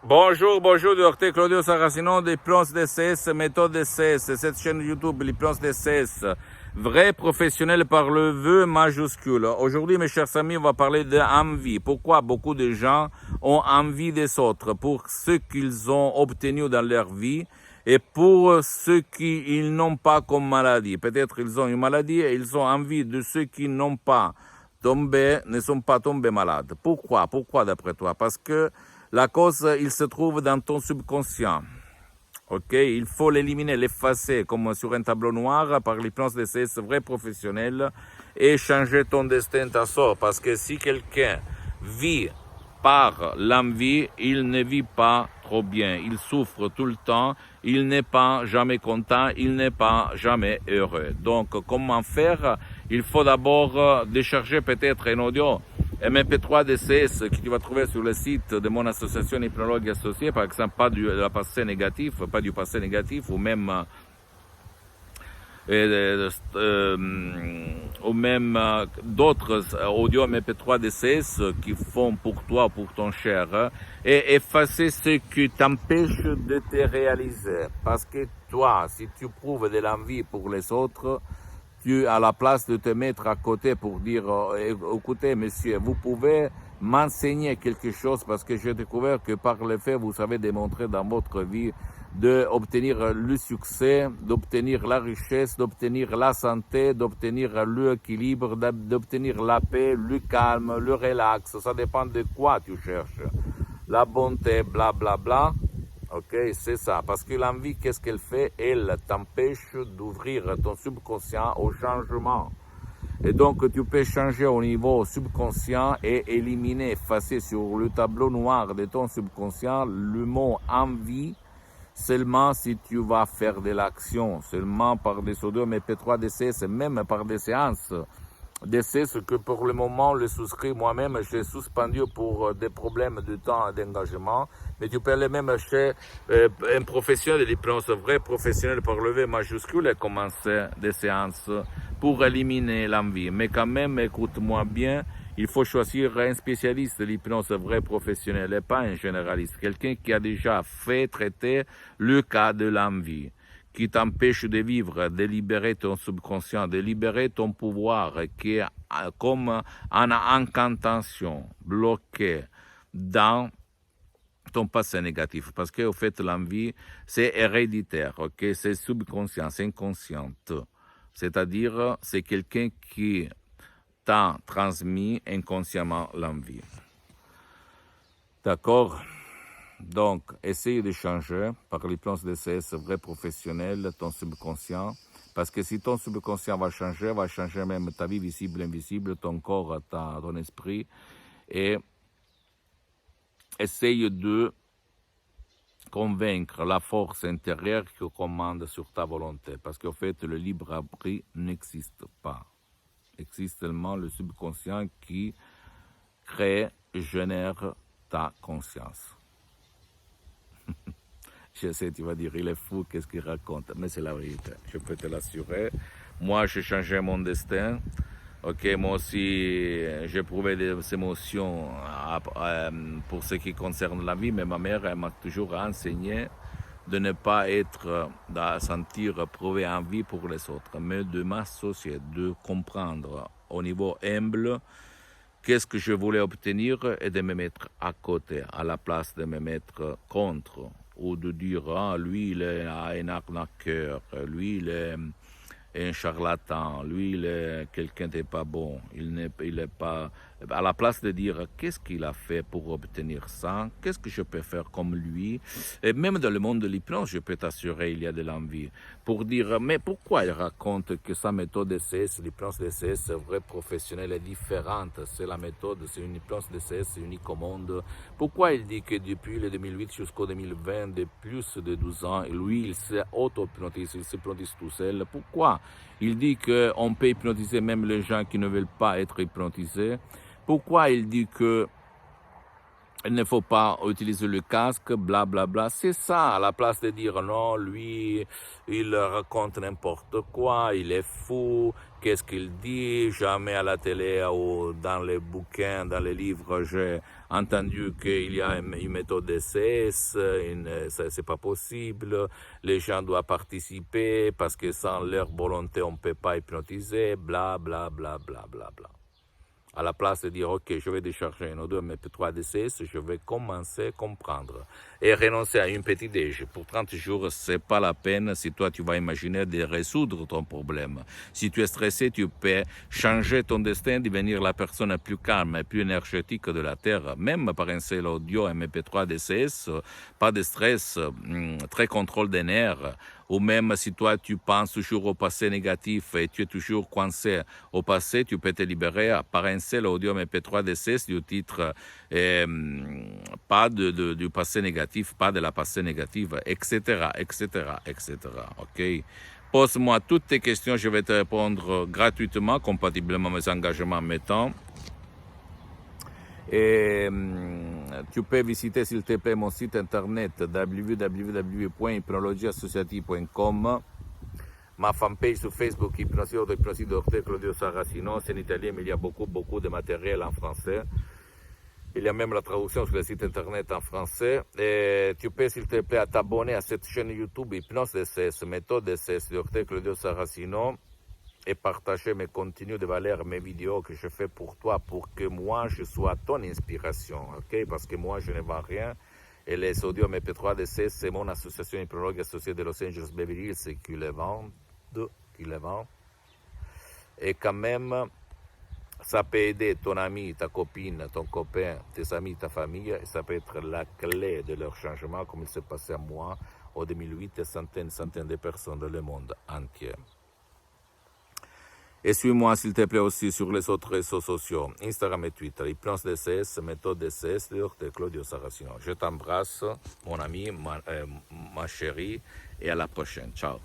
Bonjour, bonjour, docteur Claudio Saracino d'Hypnose DCS, méthode DCS, cette chaîne YouTube, l'Hypnose DCS, vrai professionnel par le vœu majuscule. Aujourd'hui, mes chers amis, on va parler d'envie. Pourquoi beaucoup de gens ont envie des autres pour ce qu'ils ont obtenu dans leur vie et pour ceux qu'ils n'ont pas comme maladie. Peut-être ils ont une maladie et ils ont envie de ceux qui n'ont pas tombé, ne sont pas tombés malades. Pourquoi? Pourquoi d'après toi? Parce que la cause, il se trouve dans ton subconscient. Ok, il faut l'éliminer, l'effacer comme sur un tableau noir par l'hypnose DCS vrai professionnel et changer ton destin, ta sort. Parce que si quelqu'un vit par l'envie, il ne vit pas trop bien. Il souffre tout le temps, il n'est pas jamais content, il n'est pas jamais heureux. Donc, comment faire? Il faut d'abord décharger peut-être un audio MP3 DCS que tu vas trouver sur le site de mon association Hypnologue Associée, par exemple, pas du passé négatif, pas du passé négatif, ou même d'autres audio MP3 DCS qui font pour toi, pour ton cher, et effacer ce qui t'empêche de te réaliser. Parce que toi, si tu prouves de l'envie pour les autres, tu as la place de te mettre à côté pour dire, écoutez, monsieur, vous pouvez m'enseigner quelque chose parce que j'ai découvert que par le fait, vous savez démontrer dans votre vie d'obtenir le succès, d'obtenir la richesse, d'obtenir la santé, d'obtenir l'équilibre, d'obtenir la paix, le calme, le relax. Ça dépend de quoi tu cherches. La bonté, bla bla bla. Ok, c'est ça. Parce que l'envie, qu'est-ce qu'elle fait? Elle t'empêche d'ouvrir ton subconscient au changement. Et donc, tu peux changer au niveau subconscient et éliminer, effacer sur le tableau noir de ton subconscient le mot envie seulement si tu vas faire de l'action, seulement par des audios MP3 DCS, même par des séances. DCS que pour le moment, le souscrit moi-même, j'ai suspendu pour des problèmes de temps et d'engagement. Mais tu peux aller même chez un professionnel de l'hypnose, vrai professionnel par le V majuscule et commencer des séances pour éliminer l'envie. Mais quand même, écoute-moi bien, il faut choisir un spécialiste de l'hypnose vrai professionnel et pas un généraliste. Quelqu'un qui a déjà fait traiter le cas de l'envie, qui t'empêche de vivre, de libérer ton subconscient, de libérer ton pouvoir qui est comme en incantation, bloqué dans ton passé négatif. Parce qu'au fait, l'envie, c'est héréditaire, ok? C'est subconscient, c'est inconsciente. C'est-à-dire, c'est quelqu'un qui t'a transmis inconsciemment l'envie. D'accord? Donc, essaye de changer par l'hypnose DCS vrai professionnel ton subconscient. Parce que si ton subconscient va changer même ta vie visible, invisible, ton corps, ton esprit. Et essaye de convaincre la force intérieure qui commande sur ta volonté. Parce qu'en fait, le libre arbitre n'existe pas. Existe seulement le subconscient qui crée, génère ta conscience. Je sais, tu vas dire, il est fou, qu'est-ce qu'il raconte? Mais c'est la vérité, je peux te l'assurer. Moi, j'ai changé mon destin. Ok, moi aussi, j'ai éprouvé des émotions pour ce qui concerne la vie, mais ma mère, elle m'a toujours enseigné de ne pas être, de sentir prouver envie pour les autres, mais de m'associer, de comprendre au niveau humble qu'est-ce que je voulais obtenir et de me mettre à côté, à la place de me mettre contre, ou de dire, ah, lui, il est un arnaqueur, lui, il est un charlatan, lui, il est quelqu'un de pas bon, il est pas... À la place de dire, qu'est-ce qu'il a fait pour obtenir ça, qu'est-ce que je peux faire comme lui, et même dans le monde de l'hypnose, je peux t'assurer, il y a de l'envie, pour dire, mais pourquoi il raconte que sa méthode DCS, l'hypnose DCS, vrai professionnel, est différente, c'est la méthode, c'est une hypnose DCS unique au monde, pourquoi il dit que depuis le 2008 jusqu'au 2020, de plus de 12 ans, lui, il s'est auto-hypnotisé, il s'hypnotise tout seul, pourquoi il dit qu'on peut hypnotiser même les gens qui ne veulent pas être hypnotisés. Pourquoi il dit que il ne faut pas utiliser le casque, bla bla bla. C'est ça, à la place de dire non, lui, il raconte n'importe quoi, il est fou, qu'est-ce qu'il dit, jamais à la télé ou dans les bouquins, dans les livres, j'ai entendu qu'il y a une méthode DCS, c'est pas possible, les gens doivent participer parce que sans leur volonté, on ne peut pas hypnotiser, bla bla bla bla bla bla. À la place de dire, OK, je vais décharger un ou deux MP3 DCS, je vais commencer à comprendre. Et renoncer à une petite déj pour 30 jours, c'est pas la peine si toi tu vas imaginer de résoudre ton problème. Si tu es stressé, tu peux changer ton destin, devenir la personne la plus calme et plus énergétique de la Terre, même par un seul audio MP3 DCS, pas de stress, très contrôle des nerfs. Ou même si toi tu penses toujours au passé négatif et tu es toujours coincé au passé, tu peux te libérer par un seul audio MP3 DCS du titre pas du passé négatif, pas de la passé négative, etc., etc., etc. OK? Pose-moi toutes tes questions, je vais te répondre gratuitement, compatiblement à mes engagements, mes temps. Et tu peux visiter, s'il te plaît, mon site internet www.hypnologieassociative.com, ma fanpage sur Facebook, Hypnosie Docteur Claudio Saracino. C'est en italien, mais il y a beaucoup de matériel en français. Il y a même la traduction sur le site internet en français. Et tu peux, s'il te plaît, t'abonner à cette chaîne YouTube Hypnose DCS, méthode DCS, Docteur Claudio Saracino, et partager mes contenus de valeur, mes vidéos que je fais pour toi, pour que moi, je sois ton inspiration, ok? Parce que moi, je ne vends rien. Et les audios MP3 DC, c'est mon association hypnologue associée de Los Angeles Beverly Hills qui les vend. Et quand même, ça peut aider ton ami, ta copine, ton copain, tes amis, ta famille, et ça peut être la clé de leur changement, comme il s'est passé à moi en 2008, et centaines de personnes dans le monde entier. Et suis-moi, s'il te plaît, aussi sur les autres réseaux sociaux, Instagram et Twitter, Hypnose DCS, méthode DCS, de Claudio Saracino. Je t'embrasse, mon ami, ma chérie, et à la prochaine. Ciao.